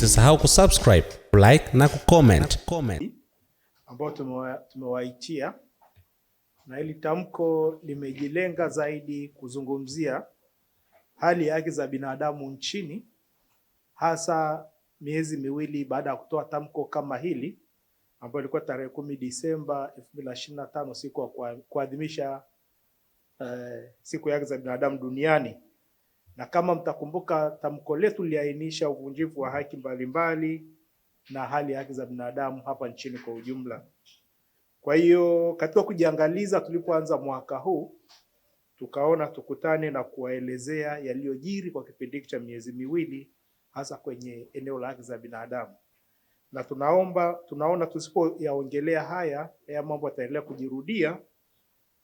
Usisahau kusubscribe, like na kucomment ambao tumewaitia, na hili tamko limejilenga zaidi kuzungumzia hali ya haki za binadamu nchini, hasa miezi miwili baada ya kutoa tamko kama hili ambayo ilikuwa tarehe 10 Disemba 2025, siku ya kuadhimisha siku ya haki za binadamu duniani. Na kama mtakumbuka, tamko letu liliainisha uvunjifu wa haki mbalimbali na hali ya haki za binadamu hapa nchini kwa ujumla. Kwa hiyo katika kujiangaliza, tulipoanza mwaka huu, tukaona tukutane na kuwaelezea yaliyojiri kwa kipindi cha miezi miwili, hasa kwenye eneo la haki za binadamu. Na tunaona tusipoyaongelea haya mambo yataendelea kujirudia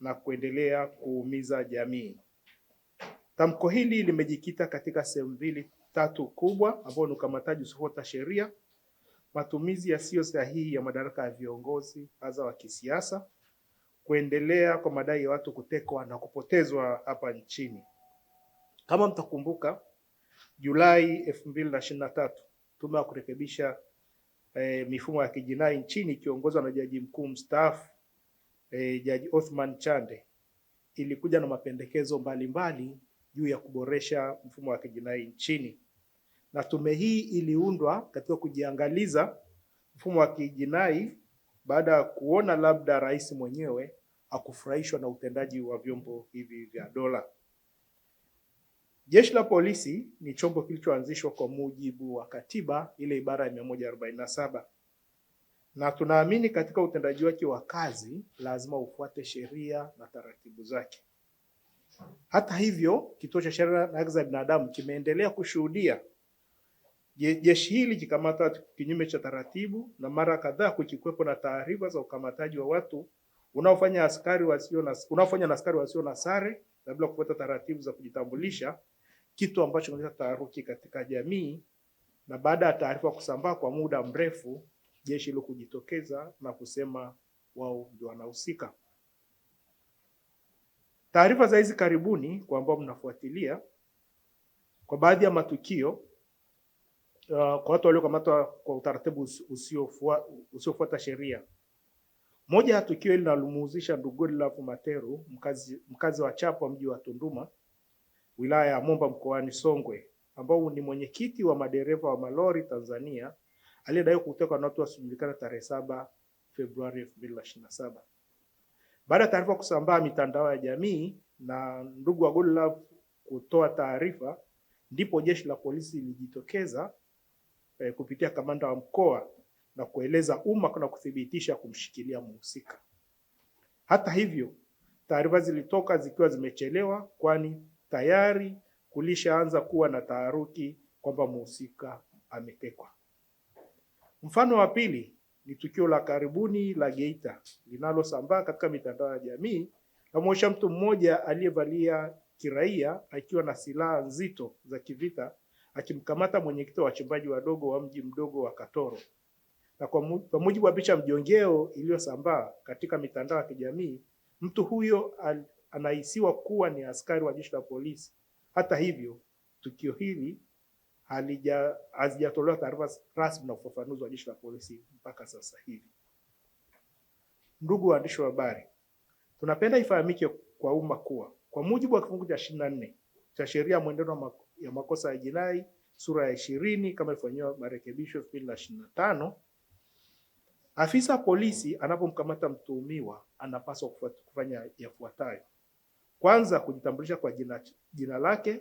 na kuendelea kuumiza jamii. Tamko hili limejikita katika sehemu tatu kubwa, ambapo ni ukamataji usiofuata sheria, matumizi yasiyo sahihi ya madaraka ya viongozi hasa wa kisiasa, kuendelea kwa madai ya watu kutekwa na kupotezwa hapa nchini. Kama mtakumbuka, Julai 2023 tume ya kurekebisha mifumo ya kijinai nchini ikiongozwa na Jaji Mkuu mstaafu Jaji Othman Chande ilikuja na mapendekezo mbalimbali juu ya kuboresha mfumo wa kijinai nchini. Na tume hii iliundwa katika kujiangaliza mfumo wa kijinai baada ya kuona labda rais mwenyewe hakufurahishwa na utendaji wa vyombo hivi vya dola. Jeshi la polisi ni chombo kilichoanzishwa kwa mujibu wa katiba ile ibara ya 147. Na tunaamini katika utendaji wake wa kazi lazima ufuate sheria na taratibu zake. Hata hivyo, Kituo cha Sheria na Haki za Binadamu kimeendelea kushuhudia jeshi hili kikamata kinyume cha taratibu, na mara kadhaa kukikwepo na taarifa za ukamataji wa watu unaofanya na askari wasio na sare na bila kufuata taratibu za kujitambulisha, kitu ambacho kinaleta taharuki katika jamii. Na baada ya taarifa kusambaa kwa muda mrefu, jeshi hilo kujitokeza na kusema wao ndio wanahusika. Taarifa za hizi karibuni kwa ambao mnafuatilia, kwa baadhi ya matukio kwa watu waliokamatwa kwa utaratibu usiofuata sheria. Moja ya tukio hili linalomhusisha ndugu Godlove Materu, mkazi wa Chapwa, mji wa Tunduma, wilaya ya Momba, mkoani Songwe, ambao ni mwenyekiti wa madereva wa malori Tanzania, aliyedaiwa kutekwa na watu wasiojulikana tarehe 7 Februari 2027. Baada ya taarifa kusambaa mitandao ya jamii na ndugu wa Godlove kutoa taarifa, ndipo jeshi la polisi lilijitokeza kupitia kamanda wa mkoa na kueleza umma na kuthibitisha kumshikilia mhusika. Hata hivyo, taarifa zilitoka zikiwa zimechelewa, kwani tayari kulishaanza kuwa na taharuki kwamba mhusika ametekwa. Mfano wa pili ni tukio la karibuni la Geita linalosambaa katika mitandao ya jamii, na mtu mmoja aliyevalia kiraia akiwa na silaha nzito za kivita akimkamata mwenyekiti wa wachimbaji wadogo wa mji mdogo wa Katoro. Na kwa mujibu wa picha mjongeo iliyosambaa katika mitandao ya kijamii, mtu huyo anahisiwa kuwa ni askari wa jeshi la polisi. Hata hivyo, tukio hili hazijatolewa taarifa rasmi na ufafanuzi wa jeshi la polisi mpaka sasa hivi. Ndugu waandishi wa habari, tunapenda ifahamike kwa umma kuwa kwa mujibu wa kifungu cha 24 cha sheria ya mwenendo ya makosa ya jinai sura ya 20 kama ilifanywa marekebisho 2025, afisa polisi anapomkamata mtuhumiwa anapaswa kufanya yafuatayo. Kwanza, kujitambulisha kwa jina lake,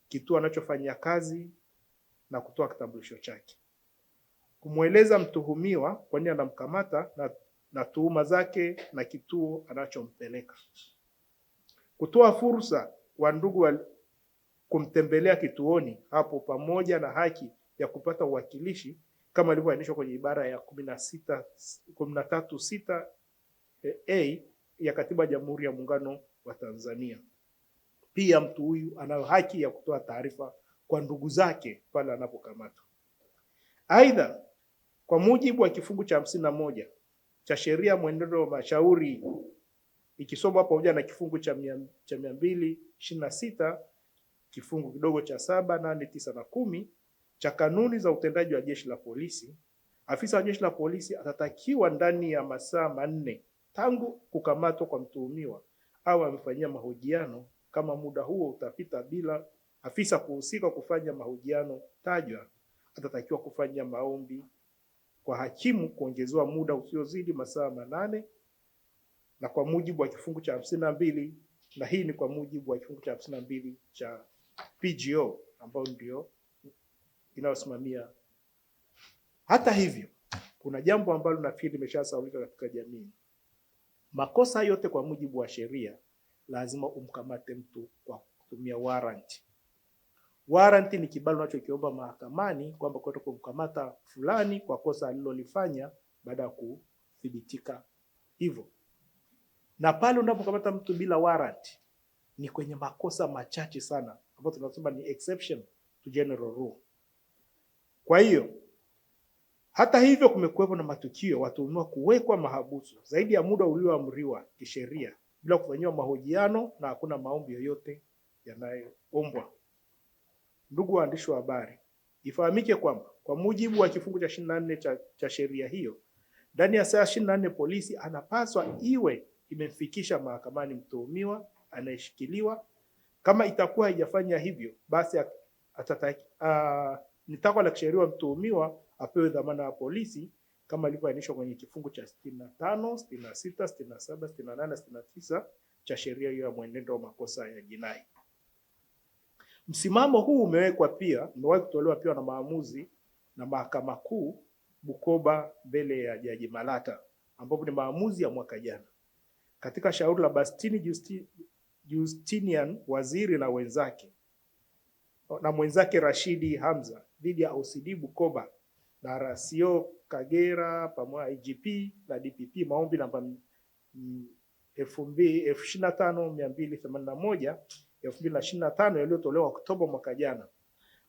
kituo anachofanyia kazi na kutoa kitambulisho chake. Kumweleza mtuhumiwa kwa nini anamkamata na tuhuma zake na kituo anachompeleka. Kutoa fursa kwa ndugu kumtembelea kituoni hapo, pamoja na haki ya kupata uwakilishi kama ilivyoainishwa kwenye ibara ya 13(6) ya Katiba ya Jamhuri ya Muungano wa Tanzania. Pia mtu huyu anayo haki ya kutoa taarifa kwa ndugu zake pale anapokamatwa. Aidha, kwa mujibu wa kifungu cha 51 cha sheria ya mwenendo wa mashauri ikisomwa pamoja na kifungu cha 226 kifungu kidogo cha 7, 8, 9 na 10 cha kanuni za utendaji wa Jeshi la Polisi, afisa wa Jeshi la Polisi atatakiwa ndani ya masaa 4 tangu kukamatwa kwa mtuhumiwa au amefanyia mahojiano, kama muda huo utapita bila afisa kuhusika kufanya mahojiano tajwa, atatakiwa kufanya maombi kwa hakimu kuongezewa muda usiozidi masaa 8, na kwa mujibu wa kifungu cha 52, na hii ni kwa mujibu wa kifungu cha 52 cha PGO ambao ndio inayosimamia. Hata hivyo, kuna jambo ambalo nafikiri limeshasahaulika katika jamii. Makosa yote kwa mujibu wa sheria lazima umkamate mtu kwa kutumia warrant. Warrant ni kibali unachokiomba mahakamani kwamba kwenda kumkamata fulani kwa kosa alilolifanya baada ya kuthibitika hivyo. Na pale unapokamata mtu bila warrant ni kwenye makosa machache sana ambayo tunasema ni exception to general rule. Kwa hiyo hata hivyo, kumekuwepo na matukio watuhumiwa kuwekwa mahabusu zaidi ya muda ulioamriwa kisheria bila kufanyiwa mahojiano na hakuna maombi yoyote yanayoombwa. Ndugu waandishi wa habari, ifahamike kwamba kwa mujibu wa kifungu cha 24 cha sheria hiyo, ndani ya saa 24 polisi anapaswa iwe imemfikisha mahakamani mtuhumiwa anayeshikiliwa. Kama itakuwa haijafanya hivyo, basi ni takwa la kisheria mtuhumiwa apewe dhamana ya polisi kama ilivyoainishwa kwenye kifungu cha 65, 66, 67, 68, 69 cha sheria hiyo ya mwenendo wa makosa ya jinai. Msimamo huu umewahi kutolewa pia na maamuzi na Mahakama Kuu Bukoba mbele ya Jaji Malata, ambapo ni maamuzi ya mwaka jana. Katika shauri la Bastini Justinian Waziri na mwenzake Rashidi Hamza dhidi ya OCD Bukoba na Rasio Kagera pamoja IGP na DPP, maombi namba 25281 2025 yaliyotolewa Oktoba mwaka jana,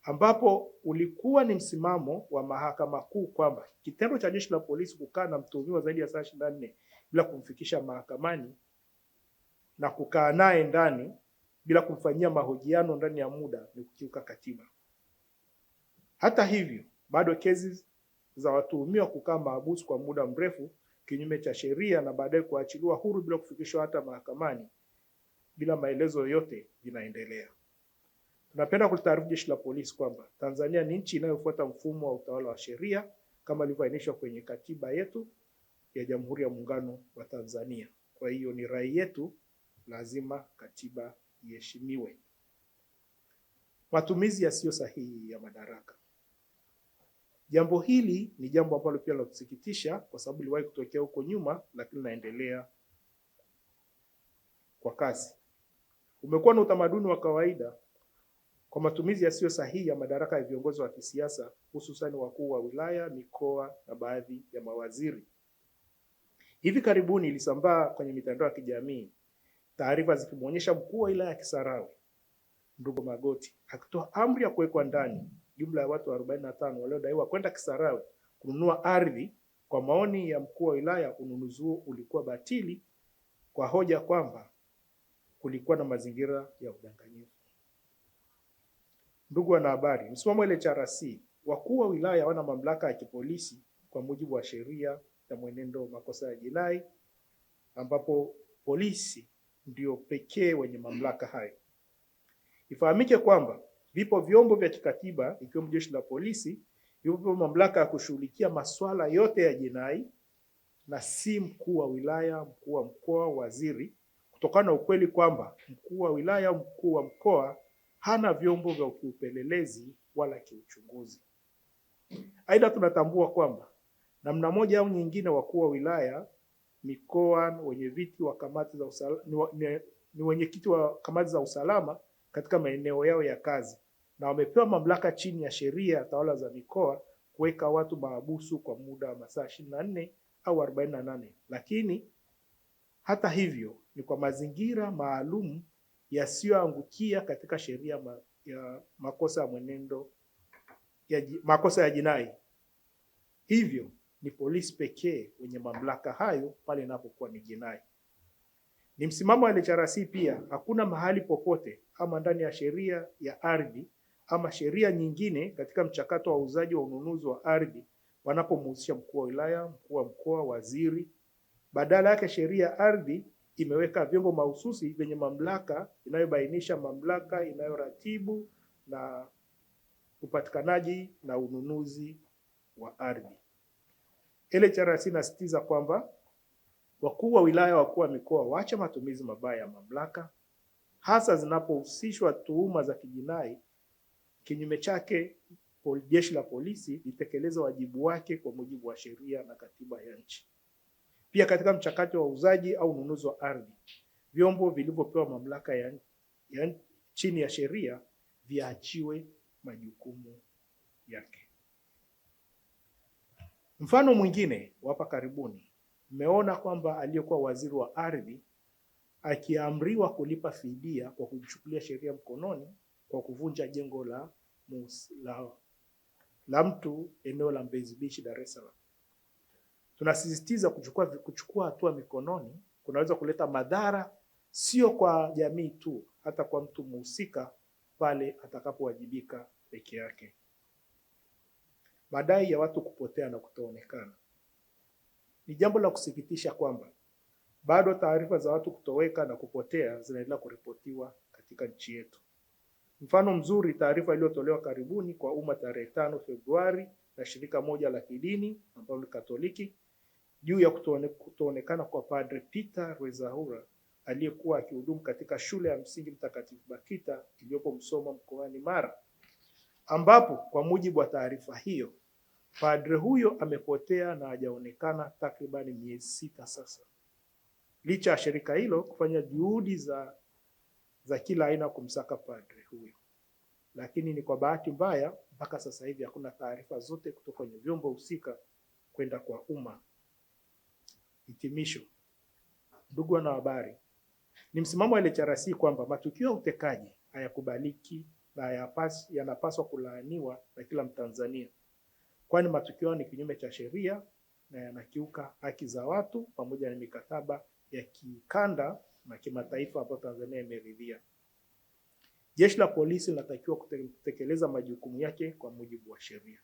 ambapo ulikuwa ni msimamo wa Mahakama Kuu kwamba kitendo cha Jeshi la Polisi kukaa na mtuhumiwa zaidi ya saa 24 bila kumfikisha mahakamani na kukaa naye ndani bila kumfanyia mahojiano ndani ya muda ni kukiuka katiba. Hata hivyo, bado kesi za watuhumiwa kukaa mahabusu kwa muda mrefu kinyume cha sheria na baadaye kuachiliwa huru bila kufikishwa hata mahakamani bila maelezo yoyote vinaendelea. Tunapenda kulitaarifu Jeshi la Polisi kwamba Tanzania ni nchi inayofuata mfumo wa utawala wa sheria kama ilivyoainishwa kwenye katiba yetu ya Jamhuri ya Muungano wa Tanzania. Kwa hiyo ni rai yetu, lazima katiba iheshimiwe. Matumizi yasiyo sahihi ya madaraka. Jambo hili ni jambo ambalo pia la kusikitisha kwa sababu liwahi kutokea huko nyuma, lakini linaendelea kwa kasi. Umekuwa na utamaduni wa kawaida kwa matumizi yasiyo sahihi ya madaraka ya viongozi wa kisiasa, hususan wakuu wa wilaya, mikoa na baadhi ya mawaziri. Hivi karibuni ilisambaa kwenye mitandao ya kijamii taarifa zikimuonyesha mkuu wa wilaya ya Kisarawe ndugu Magoti akitoa amri ya kuwekwa ndani jumla ya watu 45 waliodaiwa kwenda Kisarawe kununua ardhi. Kwa maoni ya mkuu wa wilaya, ununuzi huo ulikuwa batili kwa hoja kwamba kulikuwa na mazingira ya udanganyifu. Ndugu wanahabari, msimamo wa LHRC, wakuu wa wilaya hawana mamlaka ya kipolisi kwa mujibu wa sheria ya mwenendo wa makosa ya jinai, ambapo polisi ndio pekee wenye mamlaka hayo. Ifahamike kwamba vipo vyombo vya kikatiba ikiwemo Jeshi la Polisi, vipo mamlaka ya kushughulikia masuala yote ya jinai na si mkuu wa wilaya, mkuu wa mkoa, waziri, kutokana na ukweli kwamba mkuu wa wilaya, mkuu wa mkoa hana vyombo vya kiupelelezi wala kiuchunguzi. Aidha, tunatambua kwamba namna moja au nyingine wakuu wa wilaya, mikoa, wenyekiti wa kamati za usalama ni wenyekiti wa kamati za usalama katika maeneo yao ya kazi, na wamepewa mamlaka chini ya sheria ya tawala za mikoa kuweka watu mahabusu kwa muda wa masaa 24 au 48. Lakini hata hivyo ni kwa mazingira maalum yasiyoangukia katika sheria ya makosa ya mwenendo makosa ya jinai. Hivyo ni polisi pekee wenye mamlaka hayo pale inapokuwa ni jinai. Ni msimamo wa LHRC pia, hakuna mahali popote ama ndani ya sheria ya ardhi ama sheria nyingine katika mchakato wa uuzaji wa ununuzi wa ardhi wanapomhusisha mkuu wa wilaya, mkuu wa mkoa, waziri. Badala yake sheria ya ardhi imeweka vyombo mahususi vyenye mamlaka inayobainisha mamlaka inayoratibu na upatikanaji na ununuzi wa ardhi. LHRC inasisitiza kwamba wakuu wa wilaya, wakuu wa mikoa waache matumizi mabaya ya mamlaka, hasa zinapohusishwa tuhuma za kijinai. Kinyume chake, jeshi la polisi litekeleza wajibu wake kwa mujibu wa sheria na katiba ya nchi. Pia katika mchakato wa uuzaji au ununuzi wa ardhi, vyombo vilivyopewa mamlaka ya chini ya sheria viachiwe majukumu yake. Mfano mwingine hapa karibuni, mmeona kwamba aliyekuwa waziri wa ardhi akiamriwa kulipa fidia kwa kujichukulia sheria mkononi kwa kuvunja jengo la mtu eneo la Mbezi Beach, Dar es Salaam. Tunasisitiza kuchukua hatua mikononi kunaweza kuleta madhara sio kwa jamii tu, hata kwa mtu mhusika pale atakapowajibika peke yake. Madai ya watu kupotea na kutoonekana. Ni jambo la kusikitisha kwamba bado taarifa za watu kutoweka na kupotea zinaendelea kuripotiwa katika nchi yetu. Mfano mzuri, taarifa iliyotolewa karibuni kwa umma tarehe 5 Februari na shirika moja la kidini ambalo ni Katoliki juu ya kutoonekana kwa Padre Peter Rwezahura aliyekuwa akihudumu katika shule ya msingi Mtakatifu Bakita iliyopo Msoma mkoani Mara, ambapo kwa mujibu wa taarifa hiyo padre huyo amepotea na hajaonekana takribani miezi 6 sasa. Licha ya shirika hilo kufanya juhudi za kila aina kumsaka padre huyo, lakini ni kwa bahati mbaya mpaka sasa hivi hakuna taarifa zote kutoka kwenye vyombo husika kwenda kwa umma. Hitimisho. Ndugu wanahabari, ni msimamo wa LHRC kwamba matukio ya utekaji hayakubaliki na yanapaswa kulaaniwa na kila Mtanzania, kwani matukio ni kinyume cha sheria na yanakiuka haki za watu pamoja na mikataba ya kikanda na kimataifa ambayo Tanzania imeridhia. Jeshi la polisi linatakiwa kutekeleza majukumu yake kwa mujibu wa sheria.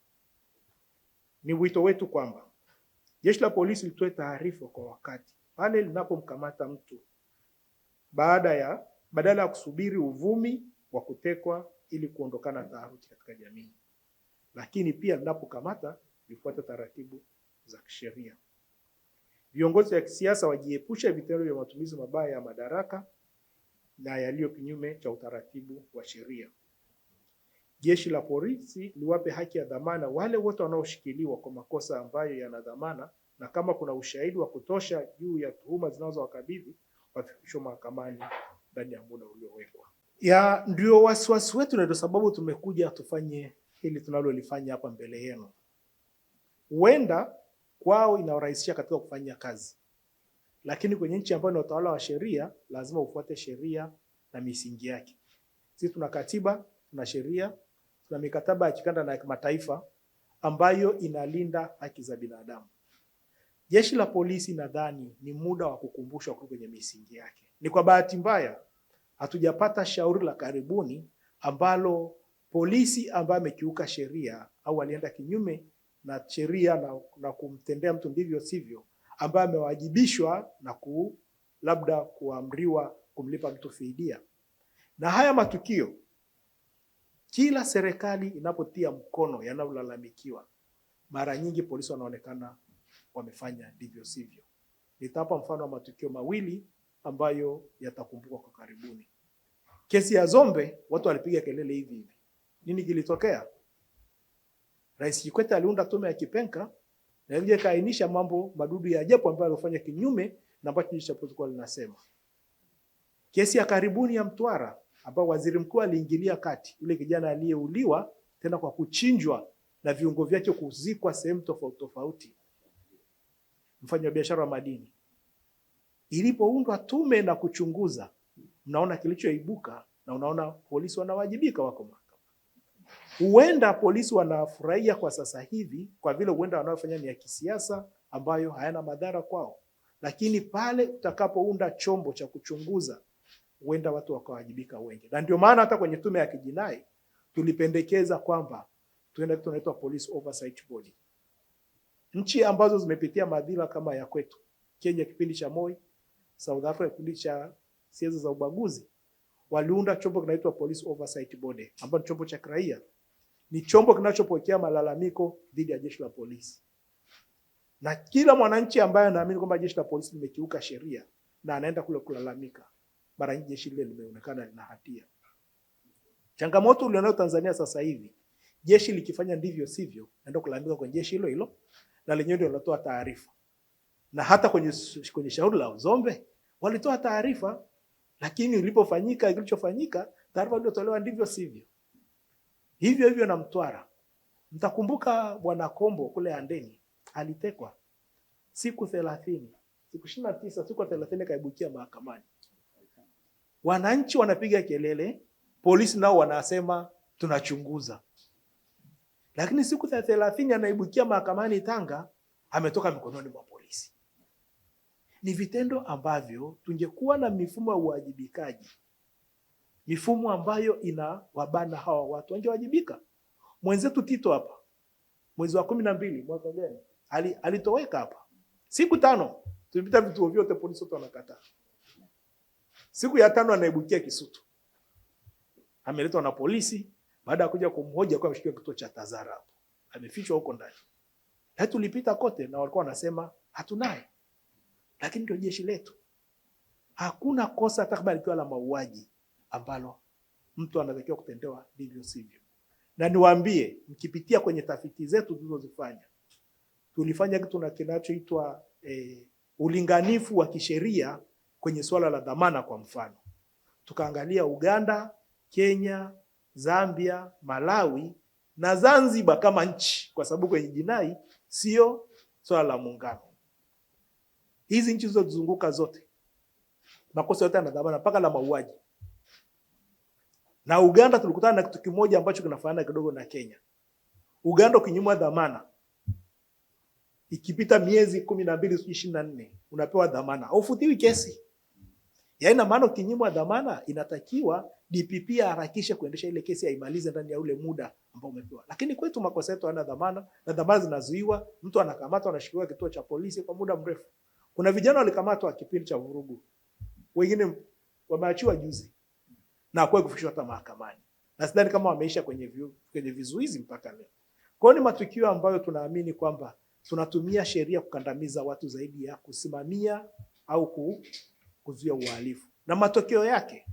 Ni wito wetu kwamba jeshi la polisi litoe taarifa kwa wakati pale linapomkamata mtu badala ya kusubiri uvumi wa kutekwa ili kuondokana taharuki katika jamii. Lakini pia linapokamata lifuate taratibu za kisheria. Viongozi wa kisiasa wajiepushe vitendo vya matumizi mabaya ya madaraka na yaliyo kinyume cha utaratibu wa sheria. Jeshi la polisi liwape haki ya dhamana wale wote wanaoshikiliwa kwa makosa ambayo yana dhamana, na kama kuna ushahidi wa kutosha juu ya tuhuma zinazowakabidhi wafikishwe mahakamani ndani ya muda uliowekwa. Ndio wasiwasi wetu na ndio sababu tumekuja tufanye hili tunalolifanya hapa mbele yenu. Huenda kwao inawarahisisha katika kufanya kazi, lakini kwenye nchi ambayo ina utawala wa sheria lazima ufuate sheria na misingi yake. Sisi tuna katiba, tuna sheria, tuna mikataba ya kikanda na kimataifa ambayo inalinda haki za binadamu. Jeshi la polisi nadhani ni muda wa kukumbushwa kwenye misingi yake. Ni kwa bahati mbaya hatujapata shauri la karibuni ambalo polisi ambaye amekiuka sheria au alienda kinyume na sheria na kumtendea mtu ndivyo sivyo, ambaye amewajibishwa na labda kuamriwa kumlipa mtu fidia. Na haya matukio kila serikali inapotia mkono yanayolalamikiwa, mara nyingi polisi wanaonekana wamefanya ndivyo sivyo. Nitapa mfano wa matukio mawili ambayo yatakumbukwa kwa karibuni. Kesi ya Zombe, watu walipiga kelele hivi. Nini kilitokea? Rais Kikwete aliunda tume ya Kipenka na ile kaainisha mambo madudu ya ajabu ambayo alifanya kinyume na ambacho jeshi la polisi linasema. Kesi ya karibuni ya Mtwara ambao waziri mkuu aliingilia kati, yule kijana aliyeuliwa tena kwa kuchinjwa na viungo vyake kuzikwa sehemu tofauti tofauti, mfanyabiashara wa madini. Ilipoundwa tume na kuchunguza, mnaona kilichoibuka na unaona polisi wanawajibika, wako mahakamani. Huenda polisi wanafurahia kwa sasa hivi kwa vile huenda wanaofanya ni ya kisiasa ambayo hayana madhara kwao, lakini pale utakapounda chombo cha kuchunguza huenda watu wakawajibika wengi. Na ndio maana hata kwenye tume ya kijinai tulipendekeza kwamba tuende kitu tunaitwa Police Oversight Body. Nchi ambazo zimepitia madhila kama ya kwetu, Kenya kipindi cha Moi, South Africa kipindi cha siasa za ubaguzi, waliunda chombo kinaitwa Police Oversight Body, ambacho ni chombo cha kiraia. Ni chombo kinachopokea malalamiko dhidi ya jeshi la polisi. Na kila mwananchi ambaye anaamini kwamba jeshi la polisi limekiuka sheria na anaenda kule kulalamika, mara nyingi jeshi lile limeonekana lina hatia. Changamoto ulionayo Tanzania sasa hivi, jeshi likifanya ndivyo sivyo, naenda kulalamika kwenye jeshi hilo hilo na lenyewe ndio linatoa taarifa. Na hata kwenye shauri la Uzombe walitoa taarifa, lakini ilipofanyika kilichofanyika, taarifa iliyotolewa ndivyo sivyo. Hivyo hivyo na Mtwara. Mtakumbuka Bwana Kombo kule Handeni alitekwa siku 30, siku 29, siku 30 kaibukia mahakamani. Wananchi wanapiga kelele, polisi nao wanasema tunachunguza. Lakini siku 30 anaibukia mahakamani Tanga, ametoka mikononi mwa polisi. Ni vitendo ambavyo tungekuwa na mifumo ya uwajibikaji, mifumo ambayo inawabana hawa watu, wangewajibika. Mwenzetu Tito hapa mwezi wa 12 mwaka gani alitoweka hapa siku 5, tulipita vituo vyote, polisi wote wanakataa. Siku ya 5 anaibukia Kisutu, ameletwa na polisi baada ya kuja kumhoja kwa mshikio kituo cha Tazara hapo, amefichwa huko ndani. Na tulipita kote na walikuwa wanasema hatunaye, lakini ndio jeshi letu. Hakuna kosa takriban likiwa la mauaji ambalo mtu anatakiwa kutendewa ndivyo sivyo. Na niwaambie, mkipitia kwenye tafiti zetu tulizozifanya, tulifanya kitu kinachoitwa ulinganifu wa kisheria kwenye swala la dhamana. Kwa mfano, tukaangalia Uganda, Kenya, Zambia, Malawi na Zanzibar kama nchi, kwa sababu kwenye jinai sio swala la muungano. Hizi nchi zilizozunguka zote makosa yote yana dhamana mpaka la mauaji. Na Uganda tulikutana na kitu kimoja ambacho kinafanana kidogo na Kenya. Uganda ukinyimwa dhamana, ikipita miezi 12 24, unapewa dhamana, haufutiwi kesi. Yaani na maana ukinyimwa dhamana inatakiwa DPP harakishe kuendesha ile kesi aimalize ndani ya ule muda ambao umepewa. Lakini kwetu makosa yetu hayana dhamana, na dhamana zinazuiwa, mtu anakamatwa anashikiliwa kituo cha polisi kwa muda mrefu. Kuna vijana walikamatwa kipindi cha vurugu, wengine wameachiwa juzi na kwa kufikishwa hata mahakamani, na sidhani kama wameisha kwenye vizuizi mpaka leo. Kwa hiyo ni matukio ambayo tunaamini kwamba tunatumia sheria kukandamiza watu zaidi ya kusimamia au kuzuia uhalifu. Na matokeo yake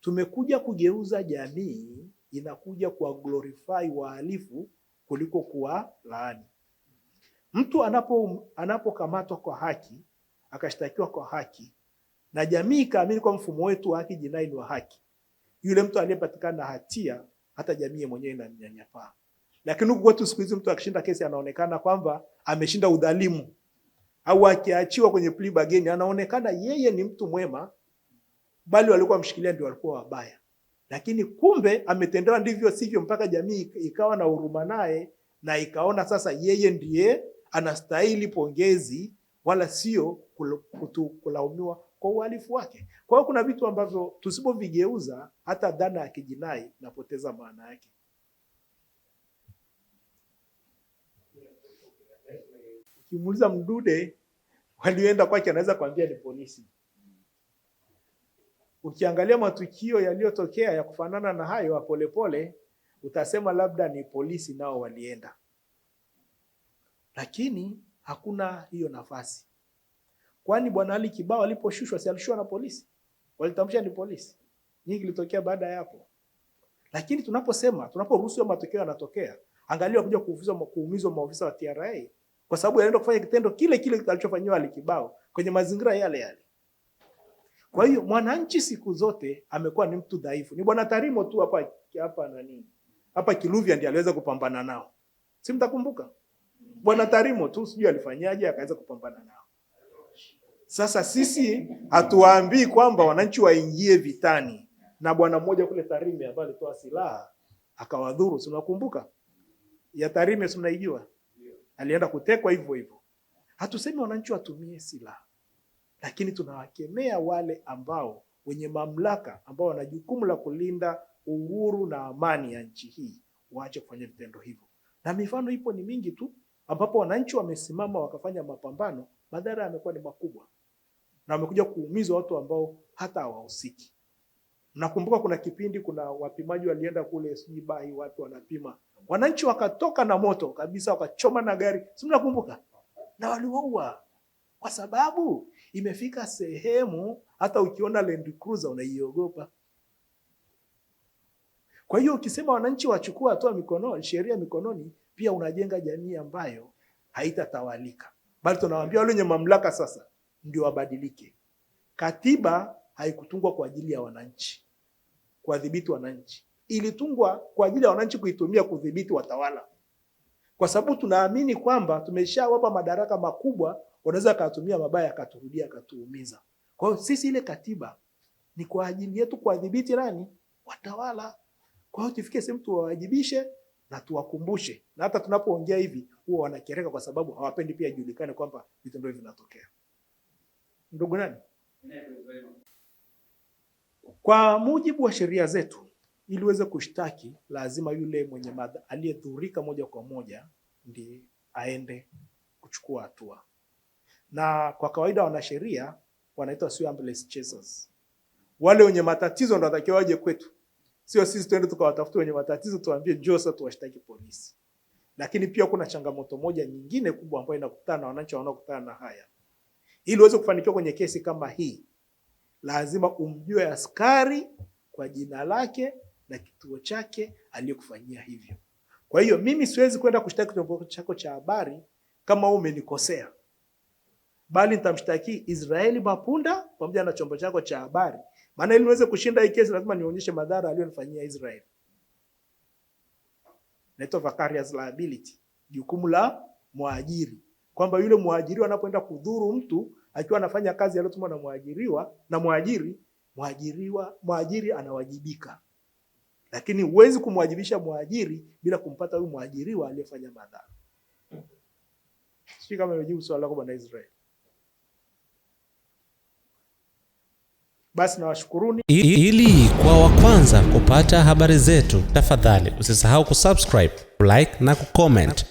tumekuja kugeuza jamii, inakuja kuwa glorify wahalifu kuliko kuwa laani. Mtu anapokamatwa kwa haki, akashtakiwa kwa haki, na jamii kaamini kwa mfumo wetu wa haki jinai ni wa haki, yule mtu aliyepatikana na hatia hata jamii mwenyewe inanyanyapaa. Lakini huku kwetu siku hizi mtu akishinda kesi anaonekana kwamba ameshinda udhalimu, au akiachiwa kwenye plea bargain anaonekana yeye ni mtu mwema, bali walikuwa mshikilia ndio walikuwa wabaya. Lakini kumbe ametendewa ndivyo sivyo, mpaka jamii ikawa na huruma naye na ikaona sasa yeye ndiye anastahili pongezi, wala sio kulaumiwa kwa uhalifu wake. Kwa hiyo kuna vitu ambavyo tusipovigeuza, hata dhana ya kijinai inapoteza maana yake. Ukimuuliza Mdude walioenda kwake anaweza kuambia ni polisi. Ukiangalia matukio yaliyotokea ya kufanana na hayo Polepole, utasema labda ni polisi nao walienda. Lakini hakuna hiyo nafasi. Kwani Bwana Ali Kibao aliposhushwa, si alishushwa na polisi? Walitamsha ni polisi. Nyingi litokea baada ya hapo. Lakini tunaporuhusu matokeo yanatokea, angalia kuja kuumizwa maofisa wa TRA kwa sababu anaenda kufanya kitendo kile kile alichofanywa Ali Kibao kwenye mazingira yale yale. Kwa hiyo mwananchi siku zote amekuwa ni mtu dhaifu. Ni Bwana Tarimo tu hapa Kiluvya ndiye aliweza kupambana nao. Si mtakumbuka? Bwana Tarimo tu sijui alifanyaje akaweza kupambana nao. Sasa sisi hatuwaambii kwamba wananchi waingie vitani na bwana mmoja kule Tarime ambaye alitoa silaha akawadhuru. Si unakumbuka? Ya Tarime si mnaijua? Alienda kutekwa hivyo hivyo. Hatusemi wananchi watumie silaha, lakini tunawakemea wale ambao wenye mamlaka, ambao wana jukumu la kulinda uhuru na amani ya nchi hii waache kufanya vitendo hivyo. Na mifano ipo ni mingi tu ambapo wananchi wamesimama wakafanya mapambano, madhara yamekuwa ni makubwa na wamekuja kuumizwa watu ambao hata hawahusiki. Nakumbuka kuna kipindi kuna wapimaji walienda kule Sibai, watu wanapima, wananchi wakatoka na moto kabisa, wakachoma na gari, si mnakumbuka? Na waliwaua kwa sababu imefika sehemu hata ukiona Land Cruiser unaiogopa. Kwa hiyo ukisema wananchi wachukua hatua mikononi, sheria mikononi, pia unajenga jamii ambayo haitatawalika. Bali tunawaambia wale wenye mamlaka sasa ndio wabadilike. Katiba haikutungwa kwa ajili ya wananchi, kuwadhibiti wananchi. Ilitungwa kwa ajili ya wananchi kuitumia kudhibiti watawala. Kwa sababu tunaamini kwamba tumeshawapa madaraka makubwa, wanaweza kutumia mabaya akaturudia akatuumiza. Kwa hiyo sisi ile katiba ni kwa ajili yetu kuwadhibiti nani? Watawala. Kwa hiyo tufike sehemu tuwawajibishe na tuwakumbushe. Na hata tunapoongea hivi huwa wanakereka kwa sababu hawapendi pia ijulikane kwamba vitendo hivi vinatokea. Ndugu nani? Kwa mujibu wa sheria zetu, ili uweze kushtaki lazima yule mwenye aliyedhurika moja kwa moja ndiye aende kuchukua hatua. Na kwa kawaida wanasheria wanaitwa sio ambulance chasers. Wale wenye matatizo ndio watakiwa waje kwetu. Sio sisi tuende tukawatafuta wenye matatizo tuambie njoo sasa tuwashtaki polisi. Lakini pia kuna changamoto moja nyingine kubwa ambayo inakutana na wananchi wanaokutana na haya. Ili uweze kufanikiwa kwenye kesi kama hii, lazima umjue askari kwa jina lake na kituo chake aliyokufanyia hivyo. Kwa hiyo mimi siwezi kwenda kushtaki chombo chako cha habari kama umenikosea, bali nitamshtaki Israeli Mapunda pamoja na chombo chako cha habari. Maana ili niweze kushinda hii kesi lazima nionyeshe madhara aliyonifanyia Israeli. Inaitwa vicarious liability, jukumu la mwajiri. Kwamba yule mwajiriwa anapoenda kudhuru mtu akiwa anafanya kazi aliyotumwa na mwajiriwa na mwajiri anawajibika. Lakini huwezi kumwajibisha mwajiri bila kumpata huyu mwajiriwa aliyefanya madhara. Sisi kama nimejibu swali lako bwana Israel. Basi nawashukuruni. Ili kwa wa kwanza kupata habari zetu, tafadhali usisahau kusubscribe, like na kucomment.